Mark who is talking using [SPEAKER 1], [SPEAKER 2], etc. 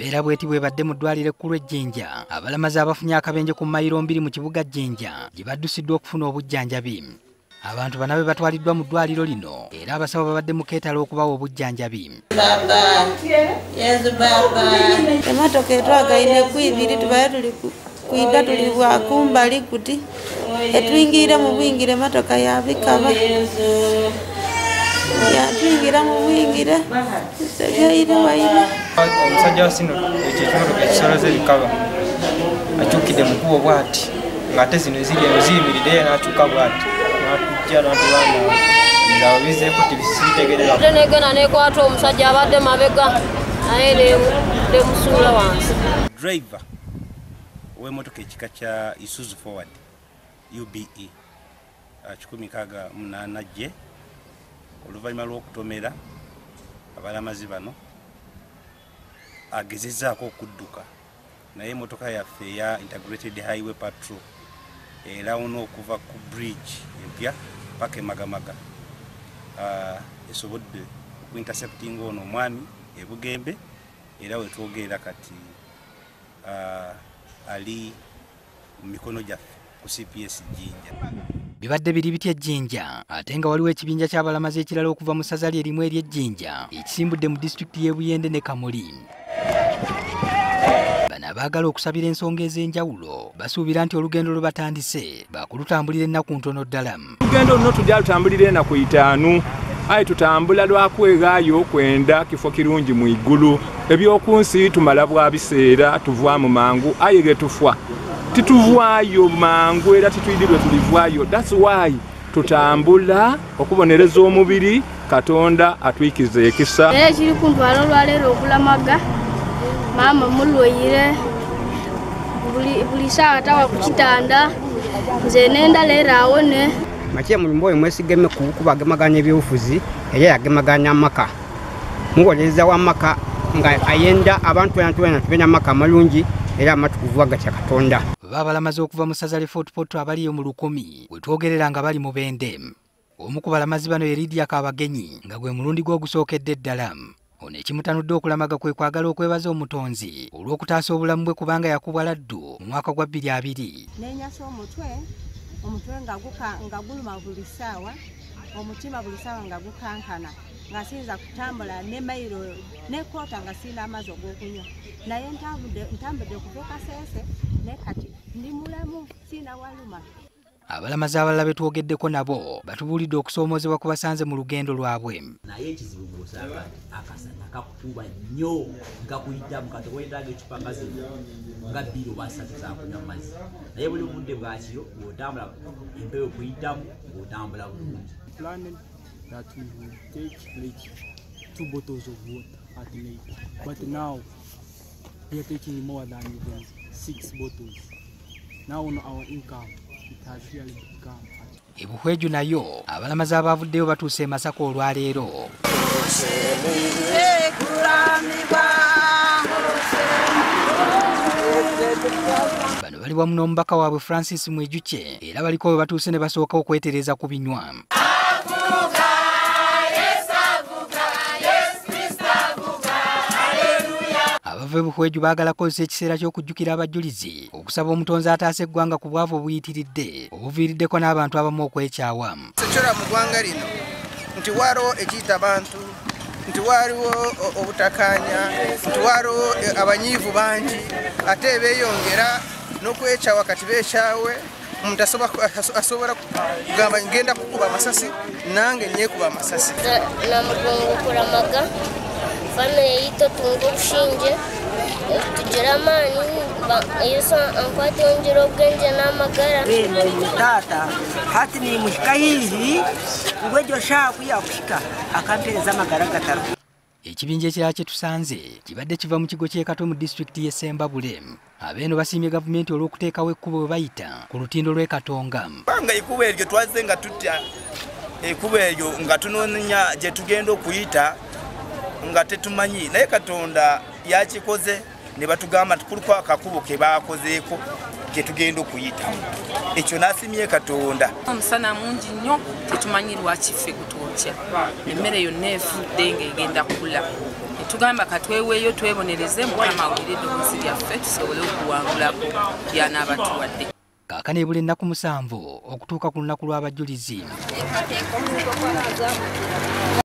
[SPEAKER 1] embeera bw'eti bwebadde mu ddwaliro ekkulu e Jinja abalamazi abafunye akabenje ku Mayiro mbiri mu kibuga Jinja gye baddusiddwa okufuna obujjanjabi. Abantu bana be batwaliddwa mu ddwaliro lino era abasawo babadde mu keetalo okubawa obujjanjabi.
[SPEAKER 2] Emmotoka etwagaine ku ibiri tubaye tuli kuida tuli bwakumbali kuti etwingiire mu bwingire emmotoka yabikaba yatwingira mu bwingire segeire waire
[SPEAKER 3] omusajja wa sino ekyo ekimotoka ekisoloze bikaba akyukidde mu kubo bw'ati ng'ate zino ziyimiridde n'akyuka bw'ati n'atujja n'atulanda nga babizeeko tibisitegerera
[SPEAKER 4] negenda nekwata omusajja abadde mabega naye nemusuula wansi.
[SPEAKER 5] Driver w'emmotoka ekika kya Isuzu Forward UBE 168 gye oluvannyuma lw'okutomera abalamazi bano agezezzaako okudduka naye emmotoka yaffe eya Integrated Highway Patrol erawuna okuva ku bridge empya paka emagamaga esobodde okuintercepting ono omwami ebugembe era wetwogerera kati ali mu mikono gyaffe ku CPS Jinja.
[SPEAKER 1] Bibadde biri bitya Jinja ate nga waliwo ekibinja ky'abalamazi ekirala okuva mu ssaza lye erimu ery'e Jinja ekisimbudde mu disitulikiti y'e Buyende ne Kamuli. Bano abaagala okusabira ensonga ez'enjawulo basuubira nti olugendo lwe batandise baakulutambulira ennaku ntono ddala.
[SPEAKER 6] Olugendo luno tujja lutambulira ennaku 5 aye tutambula lwakwegaayo kwenda kifo kirungi mu igulu ebyokunsi tumala bwa biseera tuvaamu mangu aye ge tufa tituvaayo mangu era tituyidibwe tulivaayo. That's why tutambula okubonereza omubiri Katonda atwikiza ekisa.
[SPEAKER 7] Ekiri kuntwala olwaleero okulamaga mama mulwaire buli saa tawa ku kitanda nze nenda leero awone.
[SPEAKER 8] Makie mulimbo mwesigeme kubagemaganya ebyobufuzi era yagemaganya amaka muwoleza w'amaka nga ayenda abantu yantwena tubenya amaka amalungi era amatukuvu agatya Katonda.
[SPEAKER 1] Babalamazi okuva mu ssaza lye Fort Portal abaliyo mu 1000 wetwogerera nga bali mu bende. Omu ku balamazi bano ye Lydia Kabagenyi nga gwe mulundi gwe ogusookedde ddala. Ono ekimutanudde okulamaga kwe kwagala okwebaza omutonzi olw'okutaasa obulamu bwe kubanga yakubwa laddu mu mwaka gwa 2020.
[SPEAKER 9] Nenyasa omutwe nga guluma buli ssaawa, omutima buli ssaawa nga gukankana nga sinza kutambula ne Mayiro ne koota nga sina amazzi og'okunywa naye ntambudde kuva Kasese ne kati ndi mulamu sina waluma.
[SPEAKER 1] Abalamazi abalala betwogeddeko nabo batubuulidde okusoomoozebwa ku basanze mu lugendo lwabwe.
[SPEAKER 10] Naye ekizibu gw'osanga akasana kakukuba nnyo nga kuyitamu kati weetaaga ecupa nga zino nga 2 oba 3 zakunywa amazzi naye buli budde bwakiro ng'otambula empewo kuyitamu ng'otambula bulungi.
[SPEAKER 11] Planning that we will take like 2 bottles of water at night, but now we are taking more than even 6 bottles. Now on our income it has really become.
[SPEAKER 1] Ebuhweju nayo abalamazi abavuddeyo batuuse e Masaka olwaleero. Bano bali wamu n'omubaka waabwe Francis Mwejuche era baliko we batuuse ne basooka okwetereza ku binywa. Abava ebuhweju baagala kozesa ekiseera ky'okujjukira abajjulizi okusaba omutonzi ataasa eggwanga ku bwavu obuyitiridde obuviiriddeko n'abantu abamu okwekyawa.
[SPEAKER 12] Sekyora mu ggwanga lino nti waliwo ekiyita abantu nti waliwo obutakanya nti waliwo abanyiivu bangi ate beeyongera n'okwekyawa kati beekyawe omuntu asobola kugamba ngenda kukuba amasasi nange nyeekuba amasasi.
[SPEAKER 4] Namugongo kulamaga famire yito tunga obushinge tugira amaani yesu ankwate yongera obwenje n'amagara.
[SPEAKER 13] Tata hati nimuhika hivi ngwejo shaaku yakuhika akampereza amagara gataro.
[SPEAKER 1] Ekibinja ekirala kye tusanze kibadde kiva mu kigo ky'e Kato mu disitulikiti y'e Sembabule. Abeeno basiimye gavumenti olw'okuteekawo ekkubo bwe bayita ku lutindo lw'e Katonga.
[SPEAKER 5] Banga ekkubo eryo twaze nga tutya ekkubo eryo nga tunoonya gye tugenda okuyita nga tetumanyi naye Katonda yakikoze ne batugamba tukuliko akakubo ke baakozeeko ke tugenda okuyitamu. Ekyo nasimye Katonda.
[SPEAKER 14] Omusana mungi nnyo tetumanyi lwaki ffe gutuukya emmere yonna efudde ng'egenda kula tugamba katweweeyo twebonereze Mukama awulire eddoboozi lyaffe tusobole okuwangulako by'anaabatuwadde.
[SPEAKER 1] Kaakano ebula ennaku 7 okutuuka ku lunaku lw'abajulizi.